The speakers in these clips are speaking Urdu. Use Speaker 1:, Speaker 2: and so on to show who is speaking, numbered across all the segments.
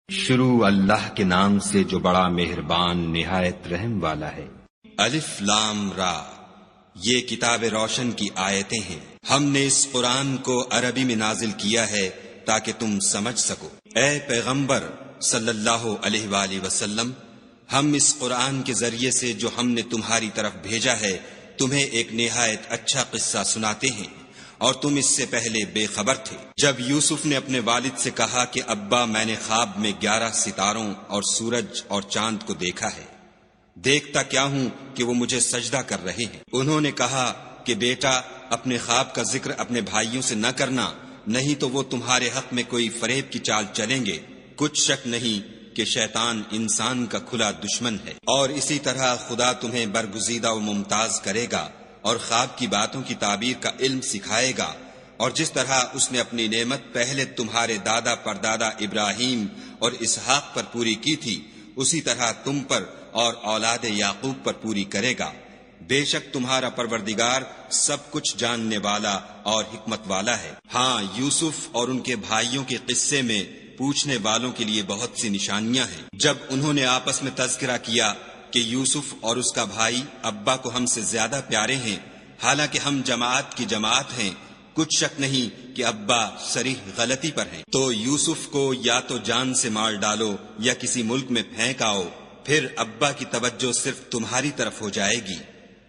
Speaker 1: شروع اللہ کے نام سے جو بڑا مہربان نہایت رحم والا ہے۔
Speaker 2: الف لام را، یہ کتاب روشن کی آیتیں ہیں۔ ہم نے اس قرآن کو عربی میں نازل کیا ہے تاکہ تم سمجھ سکو۔ اے پیغمبر صلی اللہ علیہ وآلہ وسلم، ہم اس قرآن کے ذریعے سے جو ہم نے تمہاری طرف بھیجا ہے تمہیں ایک نہایت اچھا قصہ سناتے ہیں، اور تم اس سے پہلے بے خبر تھے۔ جب یوسف نے اپنے والد سے کہا کہ ابا میں نے خواب میں 11 ستاروں اور سورج اور چاند کو دیکھا ہے، دیکھتا کیا ہوں کہ وہ مجھے سجدہ کر رہے ہیں۔ انہوں نے کہا کہ بیٹا اپنے خواب کا ذکر اپنے بھائیوں سے نہ کرنا، نہیں تو وہ تمہارے حق میں کوئی فریب کی چال چلیں گے۔ کچھ شک نہیں کہ شیطان انسان کا کھلا دشمن ہے، اور اسی طرح خدا تمہیں برگزیدہ و ممتاز کرے گا اور خواب کی باتوں کی تعبیر کا علم سکھائے گا، اور جس طرح اس نے اپنی نعمت پہلے تمہارے دادا پردادا ابراہیم اور اسحاق پر پوری کی تھی، اسی طرح تم پر اور اولاد یعقوب پر پوری کرے گا۔ بے شک تمہارا پروردگار سب کچھ جاننے والا اور حکمت والا ہے۔ ہاں، یوسف اور ان کے بھائیوں کے قصے میں پوچھنے والوں کے لیے بہت سی نشانیاں ہیں۔ جب انہوں نے آپس میں تذکرہ کیا کہ یوسف اور اس کا بھائی ابا کو ہم سے زیادہ پیارے ہیں، حالانکہ ہم جماعت کی جماعت ہیں، کچھ شک نہیں کہ ابا صریح غلطی پر ہیں، تو یوسف کو یا تو جان سے مار ڈالو یا کسی ملک میں پھینک آؤ، پھر ابا کی توجہ صرف تمہاری طرف ہو جائے گی،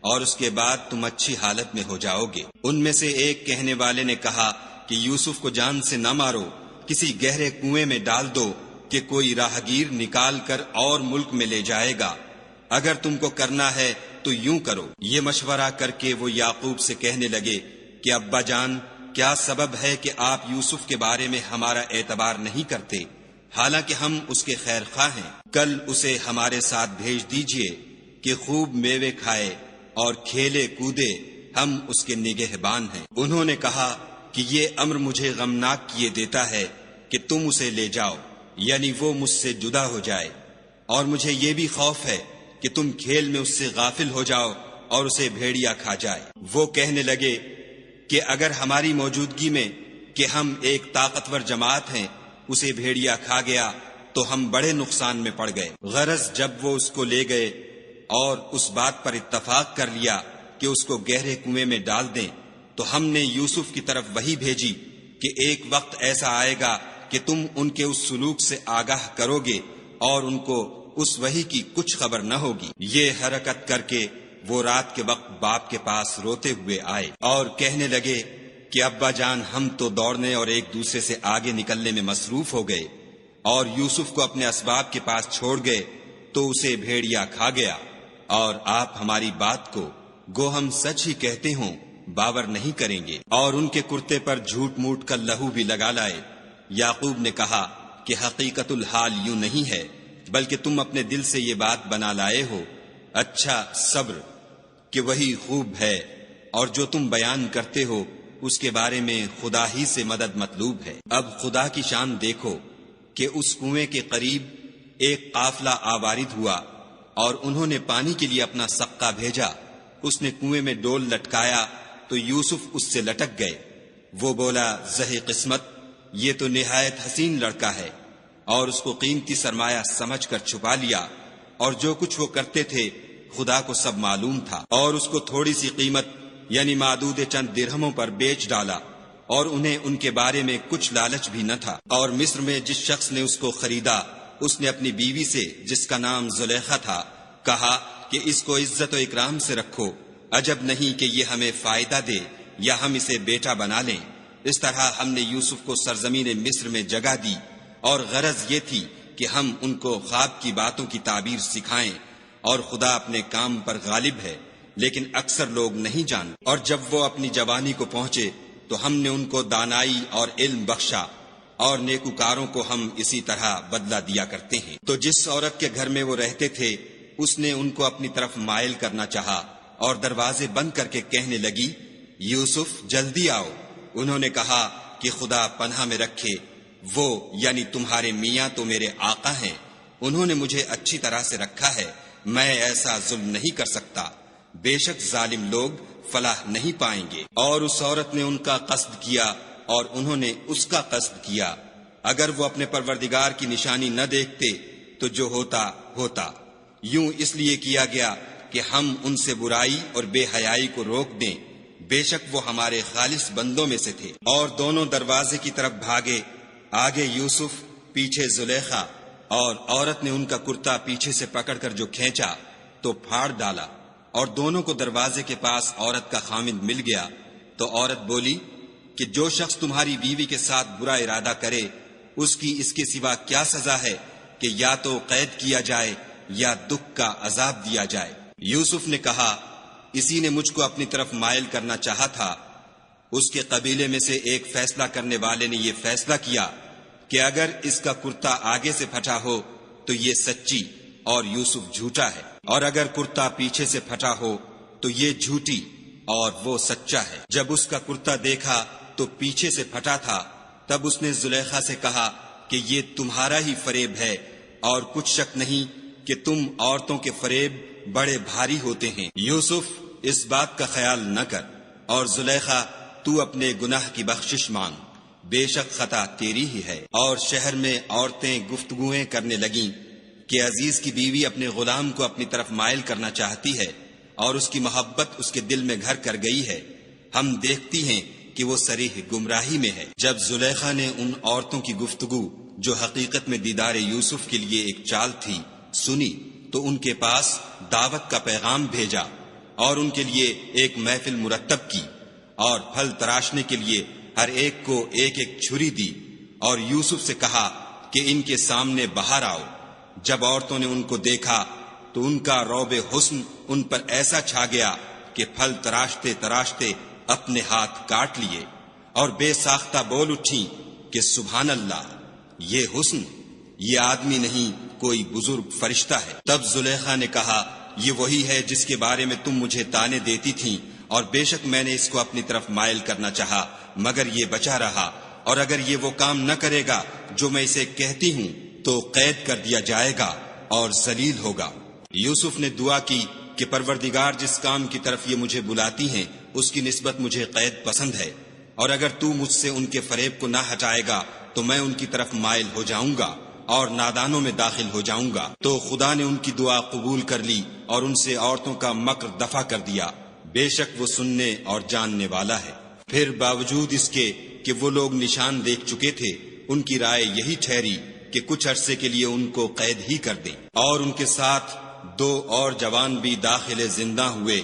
Speaker 2: اور اس کے بعد تم اچھی حالت میں ہو جاؤ گے۔ ان میں سے ایک کہنے والے نے کہا کہ یوسف کو جان سے نہ مارو، کسی گہرے کنویں میں ڈال دو کہ کوئی راہگیر نکال کر اور ملک میں لے جائے گا۔ اگر تم کو کرنا ہے تو یوں کرو۔ یہ مشورہ کر کے وہ یعقوب سے کہنے لگے کہ ابا جان، کیا سبب ہے کہ آپ یوسف کے بارے میں ہمارا اعتبار نہیں کرتے، حالانکہ ہم اس کے خیر خواہ ہیں؟ کل اسے ہمارے ساتھ بھیج دیجئے کہ خوب میوے کھائے اور کھیلے کودے، ہم اس کے نگہبان ہیں۔ انہوں نے کہا کہ یہ امر مجھے غمناک کیے دیتا ہے کہ تم اسے لے جاؤ، یعنی وہ مجھ سے جدا ہو جائے، اور مجھے یہ بھی خوف ہے کہ تم کھیل میں اس سے غافل ہو جاؤ اور اسے بھیڑیا کھا جائے۔ وہ کہنے لگے کہ اگر ہماری موجودگی میں کہ ہم ایک طاقتور جماعت ہیں اسے بھیڑیا کھا گیا تو ہم بڑے نقصان میں پڑ گئے۔ غرض جب وہ اس کو لے گئے اور اس بات پر اتفاق کر لیا کہ اس کو گہرے کنویں میں ڈال دیں، تو ہم نے یوسف کی طرف وحی بھیجی کہ ایک وقت ایسا آئے گا کہ تم ان کے اس سلوک سے آگاہ کرو گے اور ان کو اس وحی کی کچھ خبر نہ ہوگی۔ یہ حرکت کر کے وہ رات کے وقت باپ کے پاس روتے ہوئے آئے اور کہنے لگے کہ ابا جان، ہم تو دوڑنے اور ایک دوسرے سے آگے نکلنے میں مصروف ہو گئے اور یوسف کو اپنے اسباب کے پاس چھوڑ گئے تو اسے بھیڑیا کھا گیا، اور آپ ہماری بات کو گو ہم سچ ہی کہتے ہوں باور نہیں کریں گے، اور ان کے کرتے پر جھوٹ موٹ کا لہو بھی لگا لائے۔ یعقوب نے کہا کہ حقیقت الحال یوں نہیں ہے، بلکہ تم اپنے دل سے یہ بات بنا لائے ہو۔ اچھا، صبر کہ وہی خوب ہے، اور جو تم بیان کرتے ہو اس کے بارے میں خدا ہی سے مدد مطلوب ہے۔ اب خدا کی شان دیکھو کہ اس کنویں کے قریب ایک قافلہ آوارد ہوا، اور انہوں نے پانی کے لیے اپنا سقا بھیجا۔ اس نے کنویں میں ڈول لٹکایا تو یوسف اس سے لٹک گئے۔ وہ بولا، زہی قسمت، یہ تو نہایت حسین لڑکا ہے، اور اس کو قیمتی سرمایہ سمجھ کر چھپا لیا، اور جو کچھ وہ کرتے تھے خدا کو سب معلوم تھا، اور اس کو تھوڑی سی قیمت یعنی معدود چند درہموں پر بیچ ڈالا، اور انہیں ان کے بارے میں کچھ لالچ بھی نہ تھا۔ اور مصر میں جس شخص نے اس کو خریدا، اس نے اپنی بیوی سے جس کا نام زلیخا تھا کہا کہ اس کو عزت و اکرام سے رکھو، عجب نہیں کہ یہ ہمیں فائدہ دے یا ہم اسے بیٹا بنا لیں۔ اس طرح ہم نے یوسف کو سرزمین مصر میں جگہ دی، اور غرض یہ تھی کہ ہم ان کو خواب کی باتوں کی تعبیر سکھائیں، اور خدا اپنے کام پر غالب ہے، لیکن اکثر لوگ نہیں جانتے۔ اور جب وہ اپنی جوانی کو پہنچے تو ہم نے ان کو دانائی اور علم بخشا، اور نیکوکاروں کو ہم اسی طرح بدلہ دیا کرتے ہیں۔ تو جس عورت کے گھر میں وہ رہتے تھے اس نے ان کو اپنی طرف مائل کرنا چاہا، اور دروازے بند کر کے کہنے لگی، یوسف جلدی آؤ۔ انہوں نے کہا کہ خدا پناہ میں رکھے، وہ یعنی تمہارے میاں تو میرے آقا ہیں، انہوں نے مجھے اچھی طرح سے رکھا ہے، میں ایسا ظلم نہیں کر سکتا، بے شک ظالم لوگ فلاح نہیں پائیں گے۔ اور اس عورت نے ان کا قصد کیا اور انہوں نے اس کا قصد کیا، اگر وہ اپنے پروردگار کی نشانی نہ دیکھتے تو جو ہوتا ہوتا، یوں اس لیے کیا گیا کہ ہم ان سے برائی اور بے حیائی کو روک دیں، بے شک وہ ہمارے خالص بندوں میں سے تھے۔ اور دونوں دروازے کی طرف بھاگے، آگے یوسف، پیچھے زلیخا، اور عورت نے ان کا کرتا پیچھے سے پکڑ کر جو کھینچا تو پھاڑ ڈالا، اور دونوں کو دروازے کے پاس عورت کا خامند مل گیا۔ تو عورت بولی کہ جو شخص تمہاری بیوی کے ساتھ برا ارادہ کرے، اس کی اس کے سوا کیا سزا ہے کہ یا تو قید کیا جائے یا دکھ کا عذاب دیا جائے۔ یوسف نے کہا، اسی نے مجھ کو اپنی طرف مائل کرنا چاہا تھا۔ اس کے قبیلے میں سے ایک فیصلہ کرنے والے نے یہ فیصلہ کیا کہ اگر اس کا کرتا آگے سے پھٹا ہو تو یہ سچی اور یوسف جھوٹا ہے، اور اگر کرتا پیچھے سے پھٹا ہو تو یہ جھوٹی اور وہ سچا ہے۔ جب اس کا کرتا دیکھا تو پیچھے سے پھٹا تھا، تب اس نے زلیخا سے کہا کہ یہ تمہارا ہی فریب ہے، اور کچھ شک نہیں کہ تم عورتوں کے فریب بڑے بھاری ہوتے ہیں۔ یوسف، اس بات کا خیال نہ کر، اور زلیخا، تو اپنے گناہ کی بخشش مانگ، بے شک خطا تیری ہی ہے۔ اور شہر میں عورتیں گفتگویں کرنے لگیں کہ عزیز کی بیوی اپنے غلام کو اپنی طرف مائل کرنا چاہتی ہے، اور اس کی محبت اس کے دل میں گھر کر گئی ہے، ہم دیکھتی ہیں کہ وہ صریح گمراہی میں ہے۔ جب زلیخا نے ان عورتوں کی گفتگو جو حقیقت میں دیدار یوسف کے لیے ایک چال تھی سنی، تو ان کے پاس دعوت کا پیغام بھیجا، اور ان کے لیے ایک محفل مرتب کی، اور پھل تراشنے کے لیے ہر ایک کو ایک ایک چھری دی، اور یوسف سے کہا کہ ان کے سامنے باہر آؤ۔ جب عورتوں نے ان کو دیکھا تو ان کا روب حسن ان پر ایسا چھا گیا کہ پھل تراشتے تراشتے اپنے ہاتھ کاٹ لیے، اور بے ساختہ بول اٹھیں کہ سبحان اللہ، یہ حسن، یہ آدمی نہیں کوئی بزرگ فرشتہ ہے۔ تب زلیخا نے کہا، یہ وہی ہے جس کے بارے میں تم مجھے تانے دیتی تھیں، اور بے شک میں نے اس کو اپنی طرف مائل کرنا چاہا، مگر یہ بچا رہا، اور اگر یہ وہ کام نہ کرے گا جو میں اسے کہتی ہوں تو قید کر دیا جائے گا اور ذلیل ہوگا۔ یوسف نے دعا کی کہ پروردگار، جس کام کی طرف یہ مجھے بلاتی ہیں اس کی نسبت مجھے قید پسند ہے، اور اگر تو مجھ سے ان کے فریب کو نہ ہٹائے گا تو میں ان کی طرف مائل ہو جاؤں گا اور نادانوں میں داخل ہو جاؤں گا۔ تو خدا نے ان کی دعا قبول کر لی اور ان سے عورتوں کا مکر دفع کر دیا، بے شک وہ سننے اور جاننے والا ہے۔ پھر باوجود اس کے کہ وہ لوگ نشان دیکھ چکے تھے، ان کی رائے یہی ٹھہری کہ کچھ عرصے کے لیے ان کو قید ہی کر دیں، اور ان کے ساتھ 2 اور جوان بھی داخل زندہ ہوئے۔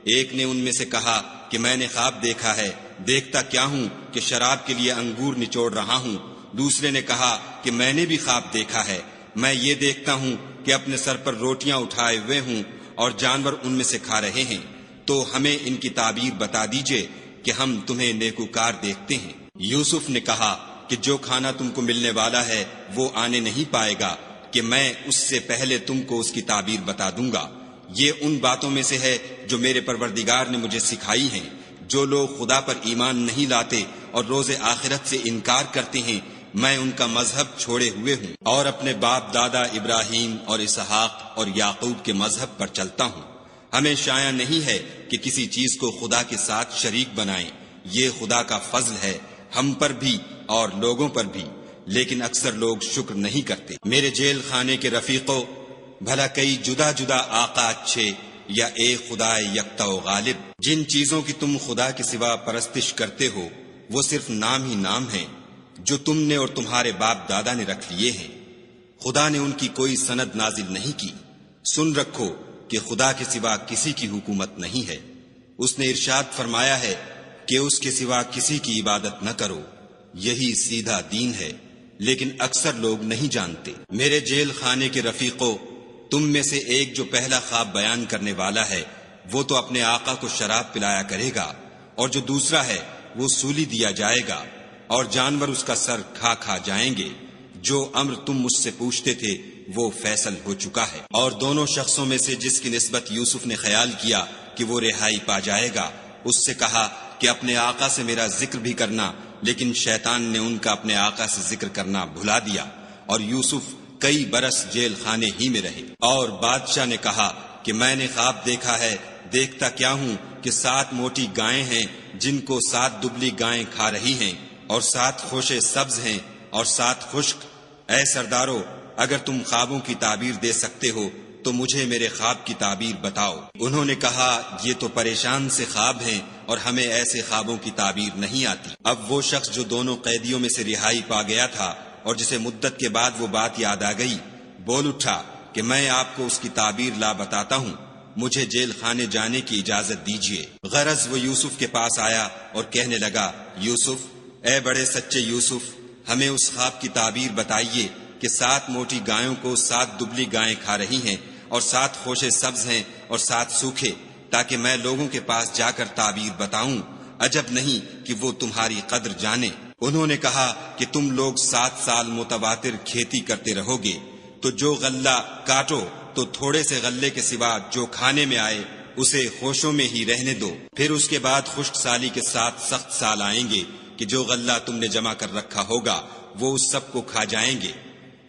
Speaker 2: ایک نے ان میں سے کہا کہ میں نے خواب دیکھا ہے، دیکھتا کیا ہوں کہ شراب کے لیے انگور نچوڑ رہا ہوں۔ دوسرے نے کہا کہ میں نے بھی خواب دیکھا ہے، میں یہ دیکھتا ہوں کہ اپنے سر پر روٹیاں اٹھائے ہوئے ہوں اور جانور ان میں سے کھا رہے ہیں، تو ہمیں ان کی تعبیر بتا دیجئے کہ ہم تمہیں نیکوکار دیکھتے ہیں۔ یوسف نے کہا کہ جو کھانا تم کو ملنے والا ہے وہ آنے نہیں پائے گا کہ میں اس سے پہلے تم کو اس کی تعبیر بتا دوں گا۔ یہ ان باتوں میں سے ہے جو میرے پروردگار نے مجھے سکھائی ہیں۔ جو لوگ خدا پر ایمان نہیں لاتے اور روز آخرت سے انکار کرتے ہیں، میں ان کا مذہب چھوڑے ہوئے ہوں اور اپنے باپ دادا ابراہیم اور اسحاق اور یعقوب کے مذہب پر چلتا ہوں۔ ہمیں شایع نہیں ہے کہ کسی چیز کو خدا کے ساتھ شریک بنائیں، یہ خدا کا فضل ہے ہم پر بھی اور لوگوں پر بھی، لیکن اکثر لوگ شکر نہیں کرتے۔ میرے جیل خانے کے رفیقوں، بھلا کئی جدا جدا آقا اچھے یا ایک خدا یکتا و غالب؟ جن چیزوں کی تم خدا کے سوا پرستش کرتے ہو وہ صرف نام ہی نام ہیں جو تم نے اور تمہارے باپ دادا نے رکھ لیے ہیں، خدا نے ان کی کوئی سند نازل نہیں کی۔ سن رکھو کہ خدا کے سوا کسی کی حکومت نہیں ہے۔ اس نے ارشاد فرمایا ہے کہ اس کے سوا کسی کی عبادت نہ کرو، یہی سیدھا دین ہے، لیکن اکثر لوگ نہیں جانتے۔ میرے جیل خانے کے رفیقوں، تم میں سے ایک جو پہلا خواب بیان کرنے والا ہے وہ تو اپنے آقا کو شراب پلایا کرے گا، اور جو دوسرا ہے وہ سولی دیا جائے گا، اور جانور اس کا سر کھا کھا جائیں گے۔ جو امر تم مجھ سے پوچھتے تھے وہ فیصل ہو چکا ہے۔ اور دونوں شخصوں میں سے جس کی نسبت یوسف نے خیال کیا کہ وہ رہائی پا جائے گا، اس سے کہا کہ اپنے آقا سے میرا ذکر بھی کرنا، لیکن شیطان نے ان کا اپنے آقا سے ذکر کرنا بھلا دیا، اور یوسف کئی برس جیل خانے ہی میں رہے۔ اور بادشاہ نے کہا کہ میں نے خواب دیکھا ہے، دیکھتا کیا ہوں کہ 7 موٹی گائیں ہیں جن کو 7 دبلی گائیں کھا رہی ہیں، اور 7 خوشے سبز ہیں اور 7 خشک۔ اے سردارو، اگر تم خوابوں کی تعبیر دے سکتے ہو تو مجھے میرے خواب کی تعبیر بتاؤ۔ انہوں نے کہا یہ تو پریشان سے خواب ہیں اور ہمیں ایسے خوابوں کی تعبیر نہیں آتی۔ اب وہ شخص جو دونوں قیدیوں میں سے رہائی پا گیا تھا اور جسے مدت کے بعد وہ بات یاد آ گئی، بول اٹھا کہ میں آپ کو اس کی تعبیر لا بتاتا ہوں، مجھے جیل خانے جانے کی اجازت دیجیے۔ غرض وہ یوسف کے پاس آیا اور کہنے لگا، یوسف، اے بڑے سچے یوسف، ہمیں اس خواب کی تعبیر بتائیے کہ 7 موٹی گایوں کو 7 دبلی گائیں کھا رہی ہیں اور 7 خوشے سبز ہیں اور 7 سوکھے، تاکہ میں لوگوں کے پاس جا کر تعبیر بتاؤں، عجب نہیں کہ وہ تمہاری قدر جانے۔ انہوں نے کہا کہ تم لوگ 7 سال متواتر کھیتی کرتے رہو گے، تو جو غلہ کاٹو تو تھوڑے سے غلے کے سوا جو کھانے میں آئے اسے خوشوں میں ہی رہنے دو، پھر اس کے بعد خشک سالی کے 7 سخت سال آئیں گے کہ جو غلہ تم نے جمع کر رکھا ہوگا وہ اس سب کو کھا جائیں گے،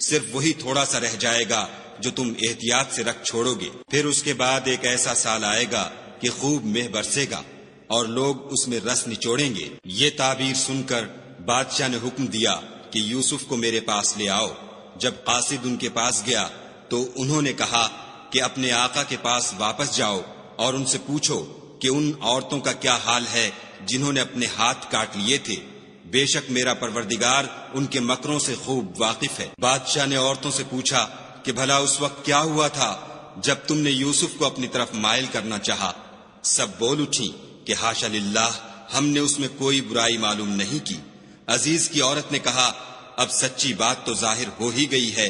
Speaker 2: صرف وہی تھوڑا سا رہ جائے گا جو تم احتیاط سے رکھ چھوڑو گے۔ پھر اس کے بعد ایک ایسا سال آئے گا کہ خوب مہ برسے گا اور لوگ اس میں رس نچوڑیں گے۔ یہ تعبیر سن کر بادشاہ نے حکم دیا کہ یوسف کو میرے پاس لے آؤ۔ جب قاصد ان کے پاس گیا تو انہوں نے کہا کہ اپنے آقا کے پاس واپس جاؤ اور ان سے پوچھو کہ ان عورتوں کا کیا حال ہے جنہوں نے اپنے ہاتھ کاٹ لیے تھے، بے شک میرا پروردگار ان کے مکروں سے خوب واقف ہے۔ بادشاہ نے عورتوں سے پوچھا کہ بھلا اس وقت کیا ہوا تھا جب تم نے یوسف کو اپنی طرف مائل کرنا چاہا؟ سب بول اٹھی کہ حاشا للہ، ہم نے اس میں کوئی برائی معلوم نہیں کی۔ عزیز کی عورت نے کہا اب سچی بات تو ظاہر ہو ہی گئی ہے،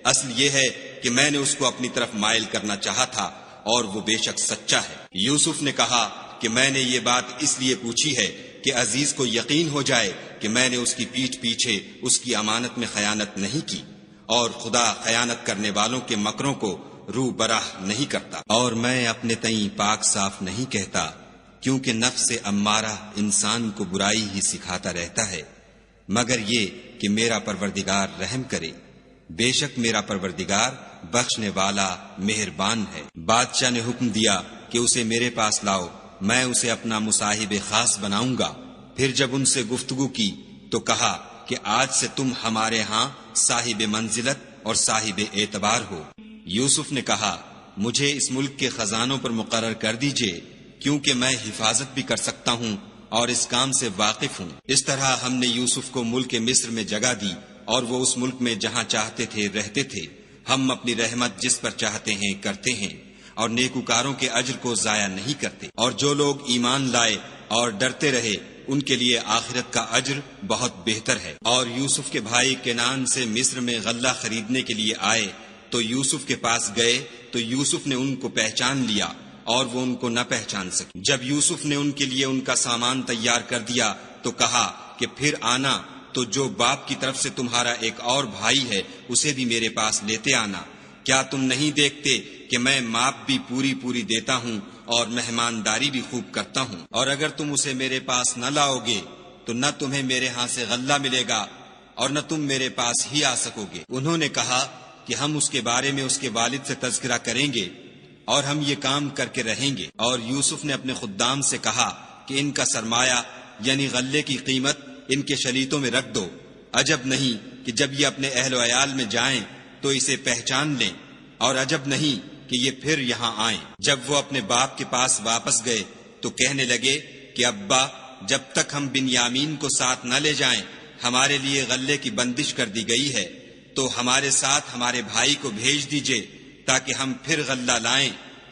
Speaker 2: اصل یہ ہے کہ میں نے اس کو اپنی طرف مائل کرنا چاہا تھا اور وہ بے شک سچا ہے۔ یوسف نے کہا کہ میں نے یہ بات اس لیے پوچھی ہے کہ عزیز کو یقین ہو جائے کہ میں نے اس کی پیٹھ پیچھے اس کی امانت میں خیانت نہیں کی، اور خدا خیانت کرنے والوں کے مکروں کو رو براہ نہیں کرتا، اور میں اپنے تئیں پاک صاف نہیں کہتا، کیونکہ نفس امارہ انسان کو برائی ہی سکھاتا رہتا ہے، مگر یہ کہ میرا پروردگار رحم کرے، بے شک میرا پروردگار بخشنے والا مہربان ہے۔ بادشاہ نے حکم دیا کہ اسے میرے پاس لاؤ، میں اسے اپنا مصاحب خاص بناؤں گا۔ پھر جب ان سے گفتگو کی تو کہا کہ آج سے تم ہمارے ہاں صاحب منزلت اور صاحب اعتبار ہو۔ یوسف نے کہا مجھے اس ملک کے خزانوں پر مقرر کر دیجئے، کیونکہ میں حفاظت بھی کر سکتا ہوں اور اس کام سے واقف ہوں۔ اس طرح ہم نے یوسف کو ملک مصر میں جگہ دی اور وہ اس ملک میں جہاں چاہتے تھے رہتے تھے۔ ہم اپنی رحمت جس پر چاہتے ہیں کرتے ہیں اور نیکوکاروں کے اجر کو ضائع نہیں کرتے، اور جو لوگ ایمان لائے اور ڈرتے رہے ان کے لیے آخرت کا اجر بہت بہتر ہے۔ اور یوسف کے بھائی کنعان سے مصر میں غلہ خریدنے کے لیے آئے تو یوسف کے پاس گئے تو یوسف نے ان کو پہچان لیا اور وہ ان کو نہ پہچان سکے۔ جب یوسف نے ان کے لیے ان کا سامان تیار کر دیا تو کہا کہ پھر آنا تو جو باپ کی طرف سے تمہارا ایک اور بھائی ہے اسے بھی میرے پاس لیتے آنا۔ کیا تم نہیں دیکھتے کہ میں ماپ بھی پوری دیتا ہوں اور مہمانداری بھی خوب کرتا ہوں؟ اور اگر تم اسے میرے پاس نہ لاؤ گے تو نہ تمہیں میرے ہاں سے غلہ ملے گا اور نہ تم میرے پاس ہی آ سکو گے۔ انہوں نے کہا کہ ہم اس کے بارے میں اس کے والد سے تذکرہ کریں گے اور ہم یہ کام کر کے رہیں گے۔ اور یوسف نے اپنے خدام سے کہا کہ ان کا سرمایہ یعنی غلے کی قیمت ان کے شلیتوں میں رکھ دو، عجب نہیں کہ جب یہ اپنے اہل و عیال میں جائیں تو اسے پہچان لیں، اور عجب نہیں کہ یہ پھر یہاں آئیں۔ جب وہ اپنے باپ کے پاس واپس گئے تو کہنے لگے کہ ابا، جب تک ہم بنیامین کو ساتھ نہ لے جائیں ہمارے لیے غلے کی بندش کر دی گئی ہے، تو ہمارے ساتھ ہمارے بھائی کو بھیج دیجئے تاکہ ہم پھر غلہ لائیں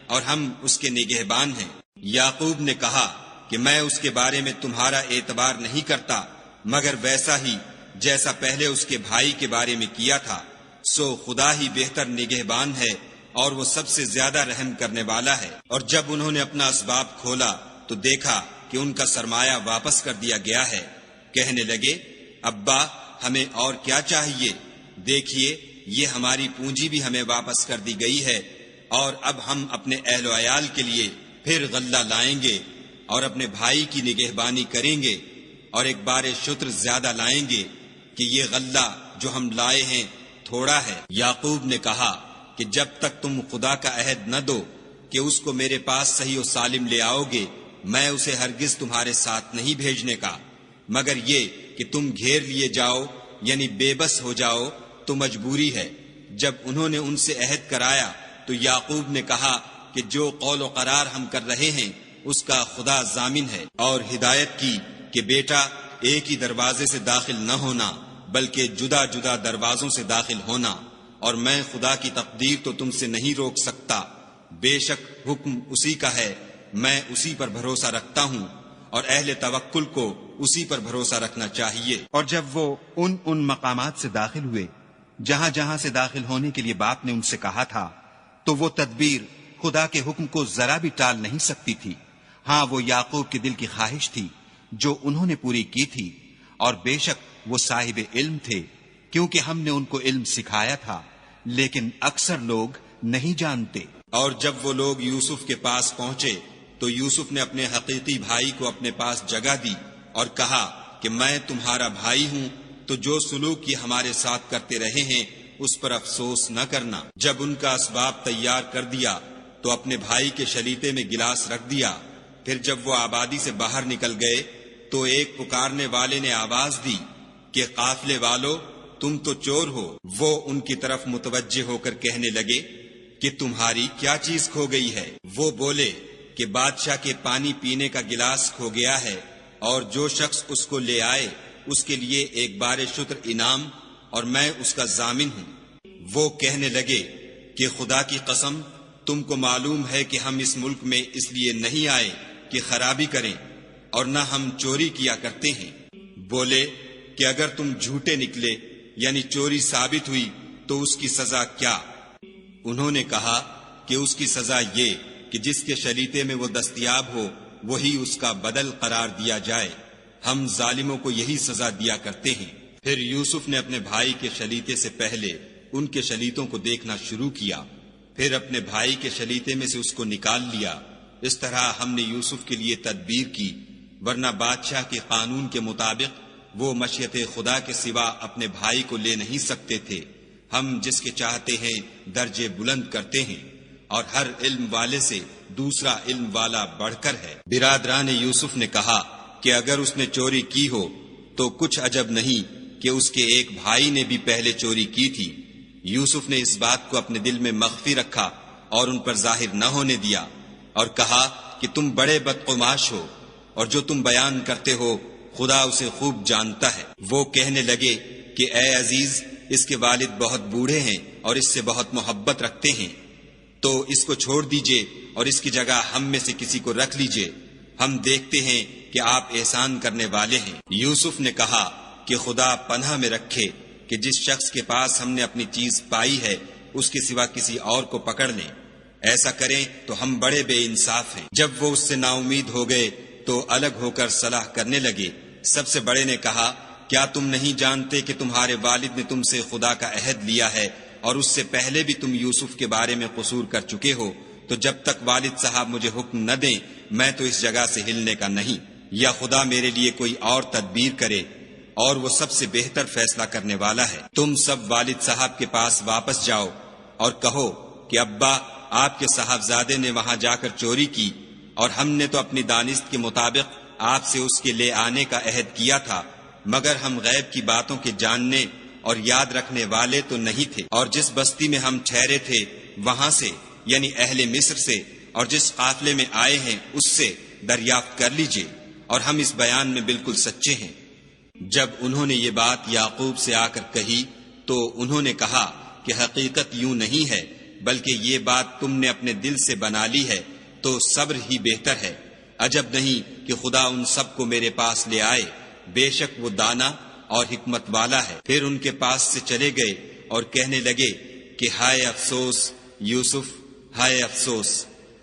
Speaker 2: اور ہم اس کے نگہبان ہیں۔ یعقوب نے کہا کہ میں اس کے بارے میں تمہارا اعتبار نہیں کرتا مگر ویسا ہی جیسا پہلے اس کے بھائی کے بارے میں کیا تھا، سو خدا ہی بہتر نگہبان ہے اور وہ سب سے زیادہ رحم کرنے والا ہے۔ اور جب انہوں نے اپنا اسباب کھولا تو دیکھا کہ ان کا سرمایہ واپس کر دیا گیا ہے۔ کہنے لگے ابا، ہمیں اور کیا چاہیے؟ دیکھیے یہ ہماری پونجی بھی ہمیں واپس کر دی گئی ہے، اور اب ہم اپنے اہل و عیال کے لیے پھر غلہ لائیں گے اور اپنے بھائی کی نگہبانی کریں گے، اور ایک بار شتر زیادہ لائیں گے کہ یہ غلہ جو ہم لائے ہیں تھوڑا ہے۔ یعقوب نے کہا کہ جب تک تم خدا کا عہد نہ دو کہ اس کو میرے پاس صحیح و سالم لے آؤ گے، میں اسے ہرگز تمہارے ساتھ نہیں بھیجنے کا، مگر یہ کہ تم گھیر لیے جاؤ یعنی بے بس ہو جاؤ تو مجبوری ہے۔ جب انہوں نے ان سے عہد کرایا تو یعقوب نے کہا کہ جو قول و قرار ہم کر رہے ہیں اس کا خدا ضامن ہے، اور ہدایت کی کہ بیٹا ایک ہی دروازے سے داخل نہ ہونا بلکہ جدا جدا دروازوں سے داخل ہونا، اور میں خدا کی تقدیر تو تم سے نہیں روک سکتا، بے شک حکم اسی کا ہے، میں اسی پر بھروسہ رکھتا ہوں، اور اہل توکل کو اسی پر بھروسہ رکھنا چاہیے۔
Speaker 3: اور جب وہ ان مقامات سے داخل ہوئے جہاں جہاں سے داخل ہونے کے لیے باپ نے ان سے کہا تھا تو وہ تدبیر خدا کے حکم کو ذرا بھی ٹال نہیں سکتی تھی۔ ہاں وہ یعقوب کے دل کی خواہش تھی جو انہوں نے پوری کی تھی، اور بے شک وہ صاحب علم تھے کیونکہ ہم نے ان کو علم سکھایا تھا، لیکن اکثر لوگ نہیں جانتے۔
Speaker 2: اور جب وہ لوگ یوسف کے پاس پہنچے تو یوسف نے اپنے حقیقی بھائی کو اپنے پاس جگہ دی اور کہا کہ میں تمہارا بھائی ہوں، تو جو سلوک یہ ہمارے ساتھ کرتے رہے ہیں اس پر افسوس نہ کرنا۔ جب ان کا اسباب تیار کر دیا تو اپنے بھائی کے شلیتے میں گلاس رکھ دیا۔ پھر جب وہ آبادی سے باہر نکل گئے تو ایک پکارنے والے نے آواز دی کہ قافلے والو تم تو چور ہو۔ وہ ان کی طرف متوجہ ہو کر کہنے لگے کہ تمہاری کیا چیز کھو گئی ہے؟ وہ بولے کہ بادشاہ کے پانی پینے کا گلاس کھو گیا ہے، اور جو شخص اس کو لے آئے اس کے لیے ایک بار شتر انعام، اور میں اس کا ضامن ہوں۔ وہ کہنے لگے کہ خدا کی قسم تم کو معلوم ہے کہ ہم اس ملک میں اس لیے نہیں آئے کہ خرابی کریں، اور نہ ہم چوری کیا کرتے ہیں۔ بولے کہ اگر تم جھوٹے نکلے یعنی چوری ثابت ہوئی تو اس کی سزا کیا؟ انہوں نے کہا کہ اس کی سزا یہ کہ جس کے شلیتے میں وہ دستیاب ہو وہی اس کا بدل قرار دیا جائے، ہم ظالموں کو یہی سزا دیا کرتے ہیں۔ پھر یوسف نے اپنے بھائی کے شلیتے سے پہلے ان کے شلیتوں کو دیکھنا شروع کیا، پھر اپنے بھائی کے شلیتے میں سے اس کو نکال لیا۔ اس طرح ہم نے یوسف کے لیے تدبیر کی، ورنہ بادشاہ کے قانون کے مطابق وہ مشیت خدا کے سوا اپنے بھائی کو لے نہیں سکتے تھے۔ ہم جس کے چاہتے ہیں درجے بلند کرتے ہیں، اور ہر علم والے سے دوسرا علم والا بڑھ کر ہے۔ برادران یوسف نے کہا کہ اگر اس نے چوری کی ہو تو کچھ عجب نہیں کہ اس کے ایک بھائی نے بھی پہلے چوری کی تھی۔ یوسف نے اس بات کو اپنے دل میں مخفی رکھا اور ان پر ظاہر نہ ہونے دیا، اور کہا کہ تم بڑے بدقماش ہو، اور جو تم بیان کرتے ہو خدا اسے خوب جانتا ہے۔ وہ کہنے لگے کہ اے عزیز، اس کے والد بہت بوڑھے ہیں اور اس سے بہت محبت رکھتے ہیں، تو اس کو چھوڑ دیجئے اور اس کی جگہ ہم میں سے کسی کو رکھ لیجئے، ہم دیکھتے ہیں کہ آپ احسان کرنے والے ہیں۔ یوسف نے کہا کہ خدا پناہ میں رکھے کہ جس شخص کے پاس ہم نے اپنی چیز پائی ہے اس کے سوا کسی اور کو پکڑ لیں، ایسا کریں تو ہم بڑے بے انصاف ہیں۔ جب وہ اس سے نا امید ہو گئے تو الگ ہو کر صلاح کرنے لگے۔ سب سے بڑے نے کہا کیا تم نہیں جانتے کہ تمہارے والد نے تم سے خدا کا عہد لیا ہے، اور اس سے پہلے بھی تم یوسف کے بارے میں قصور کر چکے ہو، تو جب تک والد صاحب مجھے حکم نہ دیں میں تو اس جگہ سے ہلنے کا نہیں، یا خدا میرے لیے کوئی اور تدبیر کرے، اور وہ سب سے بہتر فیصلہ کرنے والا ہے۔ تم سب والد صاحب کے پاس واپس جاؤ اور کہو کہ ابا آپ کے صاحبزادے نے وہاں جا کر چوری کی، اور ہم نے تو اپنی دانست کے مطابق آپ سے اس کے لے آنے کا عہد کیا تھا، مگر ہم غیب کی باتوں کے جاننے اور یاد رکھنے والے تو نہیں تھے، اور جس بستی میں ہم ٹھہرے تھے وہاں سے یعنی اہل مصر سے، اور جس قافلے میں آئے ہیں اس سے دریافت کر لیجئے، اور ہم اس بیان میں بالکل سچے ہیں۔ جب انہوں نے یہ بات یعقوب سے آ کر کہی تو انہوں نے کہا کہ حقیقت یوں نہیں ہے، بلکہ یہ بات تم نے اپنے دل سے بنا لی ہے، تو صبر ہی بہتر ہے۔ عجب نہیں کہ خدا ان سب کو میرے پاس لے آئے، بے شک وہ دانا اور حکمت والا ہے۔ پھر ان کے پاس سے چلے گئے اور کہنے لگے کہ ہائے افسوس یوسف، ہائے افسوس،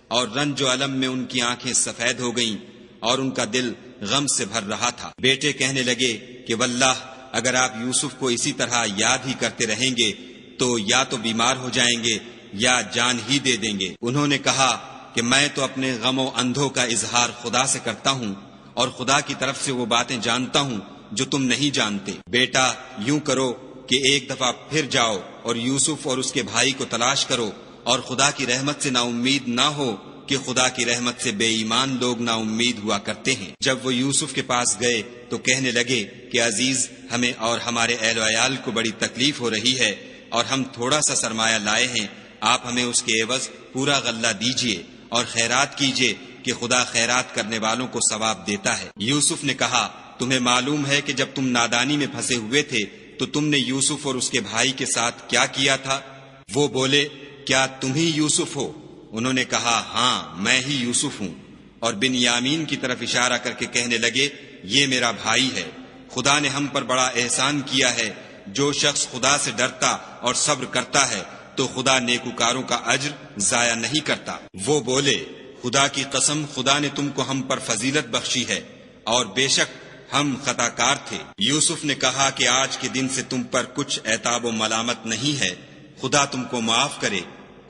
Speaker 2: اور رنج و الم میں ان کی آنکھیں سفید ہو گئیں اور ان کا دل غم سے بھر رہا تھا۔ بیٹے کہنے لگے کہ واللہ اگر آپ یوسف کو اسی طرح یاد ہی کرتے رہیں گے تو یا تو بیمار ہو جائیں گے یا جان ہی دے دیں گے۔ انہوں نے کہا کہ میں تو اپنے غم و اندھوں کا اظہار خدا سے کرتا ہوں، اور خدا کی طرف سے وہ باتیں جانتا ہوں جو تم نہیں جانتے۔ بیٹا یوں کرو کہ ایک دفعہ پھر جاؤ اور یوسف اور اس کے بھائی کو تلاش کرو، اور خدا کی رحمت سے نا امید نہ ہو کہ خدا کی رحمت سے بے ایمان لوگ نا امید ہوا کرتے ہیں۔ جب وہ یوسف کے پاس گئے تو کہنے لگے کہ عزیز، ہمیں اور ہمارے اہل و عیال کو بڑی تکلیف ہو رہی ہے اور ہم تھوڑا سا سرمایہ لائے ہیں، آپ ہمیں اس کے عوض پورا غلہ دیجئے اور خیرات کیجئے کہ خدا خیرات کرنے والوں کو ثواب دیتا ہے۔ یوسف نے کہا، تمہیں معلوم ہے کہ جب تم نادانی میں پھنسے ہوئے تھے تو تم نے یوسف اور اس کے بھائی کے ساتھ کیا کیا تھا؟ وہ بولے، کیا تم ہی یوسف ہو؟ انہوں نے کہا، ہاں میں ہی یوسف ہوں، اور بنیامین کی طرف اشارہ کر کے کہنے لگے، یہ میرا بھائی ہے، خدا نے ہم پر بڑا احسان کیا ہے۔ جو شخص خدا سے ڈرتا اور صبر کرتا ہے تو خدا نیکوکاروں کا اجر ضائع نہیں کرتا۔ وہ بولے، خدا کی قسم، خدا نے تم کو ہم پر فضیلت بخشی ہے اور بے شک ہم خطا کار تھے۔ یوسف نے کہا کہ آج کے دن سے تم پر کچھ عتاب و ملامت نہیں ہے، خدا تم کو معاف کرے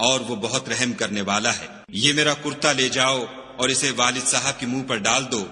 Speaker 2: اور وہ بہت رحم کرنے والا ہے۔ یہ میرا کرتا لے جاؤ اور اسے والد صاحب کے منہ پر ڈال دو،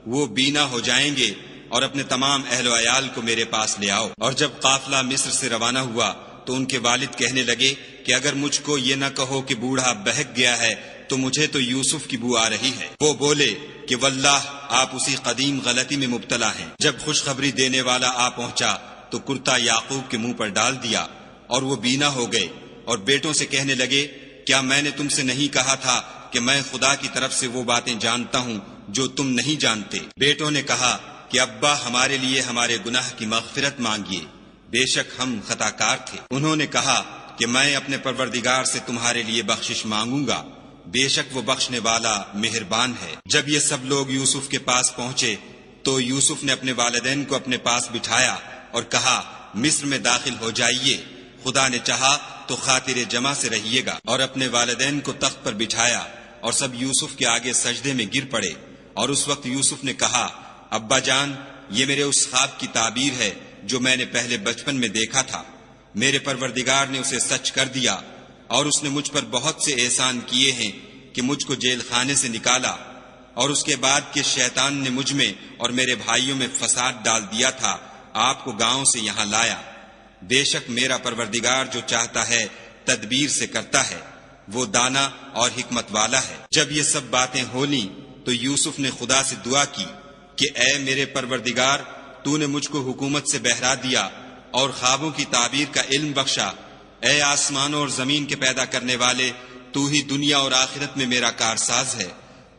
Speaker 2: وہ بینا ہو جائیں گے، اور اپنے تمام اہل و عیال کو میرے پاس لے آؤ۔ اور جب قافلہ مصر سے روانہ ہوا تو ان کے والد کہنے لگے کہ اگر مجھ کو یہ نہ کہو کہ بوڑھا بہک گیا ہے تو مجھے تو یوسف کی بو آ رہی ہے۔ وہ بولے کہ واللہ آپ اسی قدیم غلطی میں مبتلا ہیں۔ جب خوشخبری دینے والا آ پہنچا تو کرتا یعقوب کے منہ پر ڈال دیا اور وہ بینا ہو گئے، اور بیٹوں سے کہنے لگے، کیا میں نے تم سے نہیں کہا تھا کہ میں خدا کی طرف سے وہ باتیں جانتا ہوں جو تم نہیں جانتے؟ بیٹوں نے کہا کہ ابا، ہمارے لیے ہمارے گناہ کی مغفرت مانگیے، بے شک ہم خطا کار تھے۔ انہوں نے کہا کہ میں اپنے پروردگار سے تمہارے لیے بخشش مانگوں گا، بے شک وہ بخشنے والا مہربان ہے۔ جب یہ سب لوگ یوسف کے پاس پہنچے تو یوسف نے اپنے والدین کو اپنے پاس بٹھایا اور کہا، مصر میں داخل ہو جائیے، خدا نے چاہا تو خاطر جمع سے رہیے گا۔ اور اپنے والدین کو تخت پر بٹھایا اور سب یوسف کے آگے سجدے میں گر پڑے۔ اور اس وقت یوسف نے کہا، ابا جان، یہ میرے اس خواب کی تعبیر ہے جو میں نے پہلے بچپن میں دیکھا تھا۔ میرے پروردگار نے اسے سچ کر دیا، اور اس نے مجھ پر بہت سے احسان کیے ہیں کہ مجھ کو جیل خانے سے نکالا، اور اس کے بعد کہ شیطان نے مجھ میں اور میرے بھائیوں میں فساد ڈال دیا تھا، آپ کو گاؤں سے یہاں لایا۔ بے شک میرا پروردگار جو چاہتا ہے تدبیر سے کرتا ہے، وہ دانا اور حکمت والا ہے۔ جب یہ سب باتیں ہولیں تو یوسف نے خدا سے دعا کی کہ اے میرے پروردگار، تو نے مجھ کو حکومت سے بہرا دیا اور خوابوں کی تعبیر کا علم بخشا۔ اے آسمانوں اور زمین کے پیدا کرنے والے، تو ہی دنیا اور آخرت میں میرا کارساز ہے۔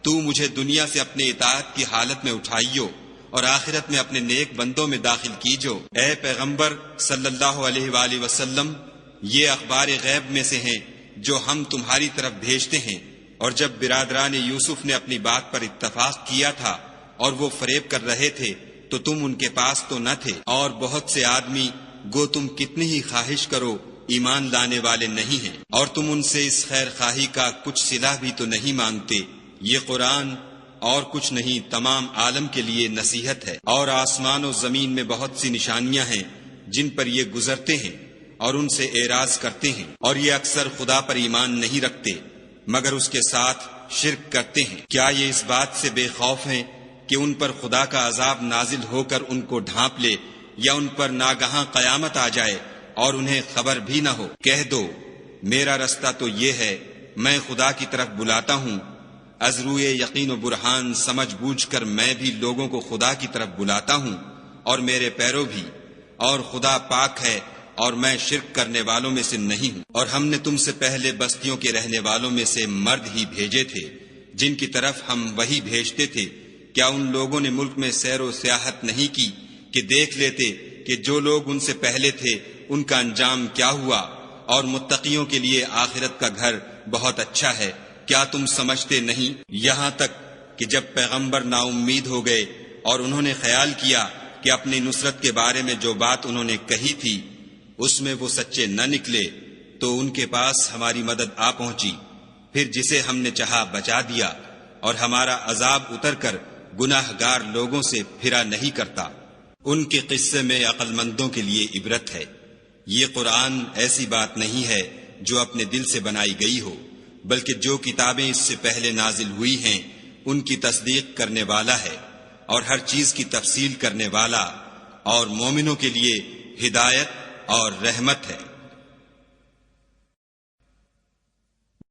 Speaker 2: تو مجھے دنیا سے اپنے اطاعت کی حالت میں اٹھائیو اور آخرت میں اپنے نیک بندوں میں داخل کیجو۔ اے پیغمبر صلی اللہ علیہ وآلہ وسلم، یہ اخبار غیب میں سے ہیں جو ہم تمہاری طرف بھیجتے ہیں۔ اور جب برادران یوسف نے اپنی بات پر اتفاق کیا تھا اور وہ فریب کر رہے تھے تو تم ان کے پاس تو نہ تھے، اور بہت سے آدمی گو تم کتنی ہی خواہش کرو ایمان لانے والے نہیں ہیں، اور تم ان سے اس خیر خواہی کا کچھ صلہ بھی تو نہیں مانگتے۔ یہ قرآن اور کچھ نہیں، تمام عالم کے لیے نصیحت ہے۔ اور آسمان و زمین میں بہت سی نشانیاں ہیں جن پر یہ گزرتے ہیں اور ان سے اعراض کرتے ہیں، اور یہ اکثر خدا پر ایمان نہیں رکھتے مگر اس کے ساتھ شرک کرتے ہیں۔ کیا یہ اس بات سے بے خوف ہیں کہ ان پر خدا کا عذاب نازل ہو کر ان کو ڈھانپ لے، یا ان پر ناگہاں قیامت آ جائے اور انہیں خبر بھی نہ ہو؟ کہہ دو، میرا رستہ تو یہ ہے، میں خدا کی طرف بلاتا ہوں، از روئے یقین و برہان سمجھ بوجھ کر میں بھی لوگوں کو خدا کی طرف بلاتا ہوں، اور میرے پیرو بھی، اور خدا پاک ہے اور میں شرک کرنے والوں میں سے نہیں ہوں۔ اور ہم نے تم سے پہلے بستیوں کے رہنے والوں میں سے مرد ہی بھیجے تھے جن کی طرف ہم وہی بھیجتے تھے۔ کیا ان لوگوں نے ملک میں سیر و سیاحت نہیں کی کہ دیکھ لیتے کہ جو لوگ ان سے پہلے تھے ان کا انجام کیا ہوا، اور متقیوں کے لیے آخرت کا گھر بہت اچھا ہے؟ کیا تم سمجھتے نہیں؟ یہاں تک کہ جب پیغمبر نا امید ہو گئے اور انہوں نے خیال کیا کہ اپنی نصرت کے بارے میں جو بات انہوں نے کہی تھی اس میں وہ سچے نہ نکلے، تو ان کے پاس ہماری مدد آ پہنچی، پھر جسے ہم نے چاہا بچا دیا، اور ہمارا عذاب اتر کر گناہ گار لوگوں سے پھرا نہیں کرتا۔ ان کے قصے میں عقل مندوں کے لیے عبرت ہے۔ یہ قرآن ایسی بات نہیں ہے جو اپنے دل سے بنائی گئی ہو، بلکہ جو کتابیں اس سے پہلے نازل ہوئی ہیں ان کی تصدیق کرنے والا ہے، اور ہر چیز کی تفصیل کرنے والا، اور مومنوں کے لیے ہدایت اور رحمت ہے۔